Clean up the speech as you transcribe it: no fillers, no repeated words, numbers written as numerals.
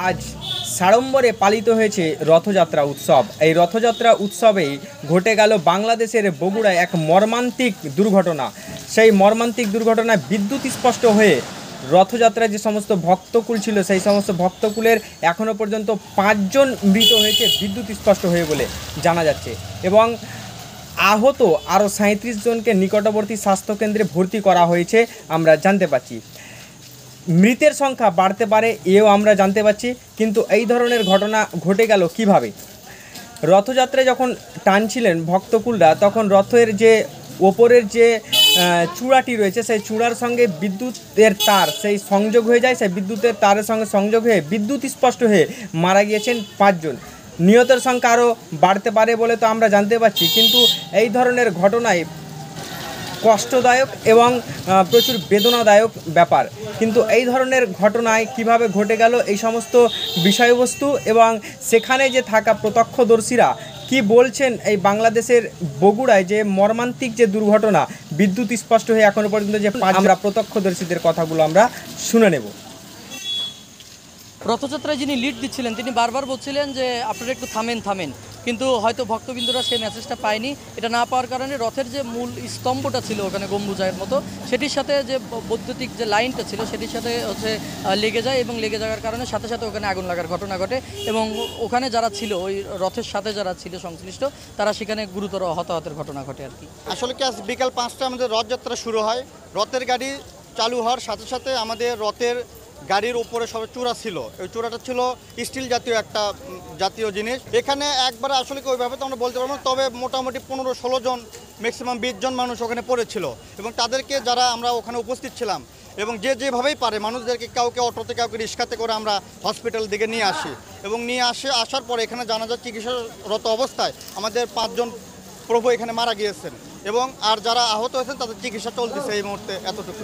আজ সাড়ম্বরে পালিত হয়েছে রথযাত্রা উৎসব। এই রথযাত্রা উৎসবেই ঘটে গেল বাংলাদেশের বগুড়ায় এক মর্মান্তিক দুর্ঘটনা। সেই মর্মান্তিক দুর্ঘটনায় বিদ্যুৎ স্পষ্ট হয়ে রথযাত্রায় যে সমস্ত ভক্তকুল ছিল সেই সমস্ত ভক্তকুলের এখনও পর্যন্ত 5 জন মৃত হয়েছে বিদ্যুৎ স্পষ্ট হয়ে বলে জানা যাচ্ছে, এবং আহত আরও 37 জনকে নিকটবর্তী স্বাস্থ্যকেন্দ্রে ভর্তি করা হয়েছে আমরা জানতে পারছি। মৃতের সংখ্যা বাড়তে পারে এও আমরা জানতে পারছি, কিন্তু এই ধরনের ঘটনা ঘটে গেল কিভাবে? রথযাত্রায় যখন টানছিলেন ভক্তকুলরা, তখন রথের যে ওপরের যে চূড়াটি রয়েছে সেই চূড়ার সঙ্গে বিদ্যুতের তার সেই সংযোগ হয়ে যায়, সেই বিদ্যুতের তারের সঙ্গে সংযোগ হয়ে বিদ্যুৎ স্পষ্ট হয়ে মারা গিয়েছেন 5 জন। নিহতের সংখ্যা আরও বাড়তে পারে বলে তো আমরা জানতে পারছি, কিন্তু এই ধরনের ঘটনায় কষ্টদায়ক এবং প্রচুর বেদনাদায়ক ব্যাপার। কিন্তু এই ধরনের ঘটনায় কিভাবে ঘটে গেল এই সমস্ত বিষয়বস্তু এবং সেখানে যে থাকা প্রত্যক্ষদর্শীরা কি বলছেন, এই বাংলাদেশের বগুড়ায় যে মর্মান্তিক যে দুর্ঘটনা বিদ্যুৎ স্পষ্ট হয়ে এখনও পর্যন্ত যে আমরা প্রত্যক্ষদর্শীদের কথাগুলো আমরা শুনে নেব। রথযাত্রায় যিনি লিড দিচ্ছিলেন তিনি বারবার বলছিলেন যে আপনারা একটু থামেন, কিন্তু হয়তো ভক্তবৃন্দরা সেই মেসেজটা পায়নি। এটা না পাওয়ার কারণে রথের যে মূল স্তম্ভটা ছিল ওখানে গম্বুজের মতো, সেটির সাথে যে বৈদ্যুতিক যে লাইনটা ছিল সেটির সাথে লেগে যায়, এবং লেগে যাওয়ার কারণে সাথে সাথে ওখানে আগুন লাগার ঘটনা ঘটে, এবং ওখানে যারা ছিল ওই রথের সাথে যারা ছিল সংশ্লিষ্ট তারা সেখানে গুরুতর হতাহতের ঘটনা ঘটে আর কি। আসলে কি আজ বিকাল 5টায় আমাদের রথযাত্রা শুরু হয়। রথের গাড়ি চালু হওয়ার সাথে সাথে আমাদের রথের গাড়ির উপরে সব চূড়া ছিল, ওই চূড়াটা ছিল স্টিল জাতীয় জিনিস। এখানে একবারে আসলে কি ওইভাবে তো আমরা বলতে পারবো না, তবে মোটামুটি 15-16 জন ম্যাক্সিমাম 20 জন মানুষ ওখানে পড়েছিল, এবং তাদেরকে যারা আমরা ওখানে উপস্থিত ছিলাম এবং যেভাবেই পারে মানুষদেরকে কাউকে অটোতে কাউকে রিক্সাতে করে আমরা হসপিটাল দিকে নিয়ে আসি, এবং আসার পরে এখানে জানা যায় চিকিৎসারত অবস্থায় আমাদের 5 জন প্রভু এখানে মারা গিয়েছেন, এবং আর যারা আহত হয়েছেন তাদের চিকিৎসা চলতেছে এই মুহূর্তে। এতটুকু।